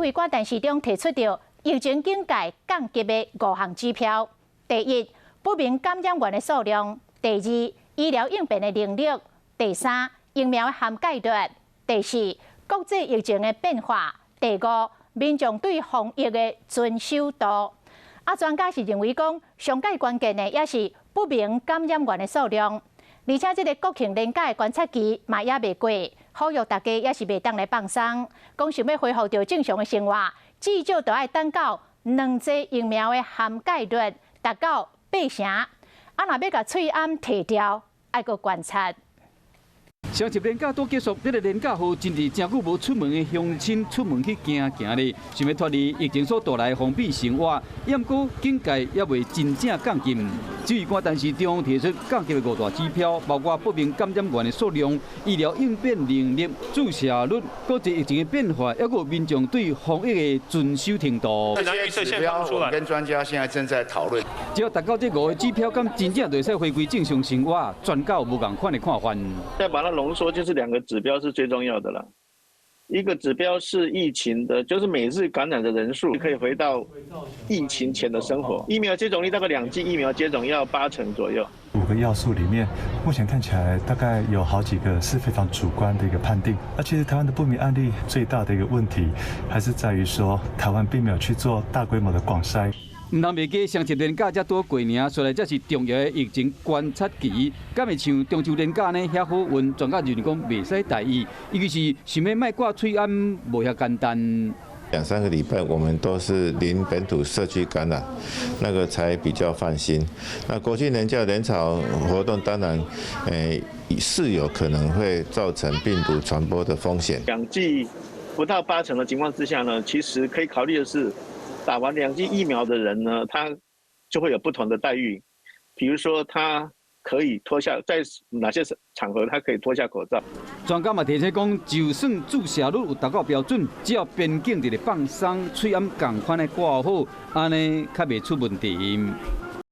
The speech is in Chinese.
委郭陈时中提出着疫情警戒降级的5项指标：第一，不明感染源的数量；第二，医疗应变的能力；第三，疫苗的涵盖率；第四，国际疫情的变化；第五，民众对防疫的遵守度。专家是认为讲，上界关键的也是不明感染源的数量，而且这个国庆连假的观察期嘛也未过，呼吁大家也是袂当来放松，讲想要恢复到正常的生活，至少都要等到2剂疫苗的涵盖率达到8成，若要甲喙暗摕掉，爱阁观察。双十连假都结束，这个连假后，真是真久无出门的乡亲出门去行行咧，想要脱离疫情所带来封闭生活，不过警戒也未真正降级。指挥官陈时中提出降级的5大指标，包括不明感染源的数量、医疗应变能力、注射率、国际疫情的变化，还有民众对防疫的遵守程度。这些指标，我们跟专家现在正在讨论。只要达到这5个指标，敢真正就使回归正常生活，专家有无共款的看法。再把它浓缩，就是2个指标是最重要的了。一个指标是疫情的，就是每日感染的人数可以回到疫情前的生活。疫苗接种率大概2剂疫苗接种要80%左右。5个要素里面，目前看起来大概有好几个是非常主观的一个判定。而其实台湾的不明案例最大的一个问题，还是在于说台湾并没有去做大规模的广筛。唔通袂记双十连假才多过年，虽然这是重要的疫情观察期，敢会像中秋连假呢？遐好运，专家认为讲袂使大意，尤其是想要卖挂喙安，无遐简单。2、3个礼拜，我们都是零本土社区感染，那个才比较放心。那国庆连假人潮活动，当然，是有可能会造成病毒传播的风险。2剂不到80%的情况之下呢，其实可以考虑的是。打完2剂疫苗的人呢，他就会有不同的待遇。比如说，他可以脱下，在哪些场合他可以脱下口罩。专家嘛提醒讲，就算注射率有达到标准，只要边境直咧放松，喙暗共款的挂好，安尼较袂出问题。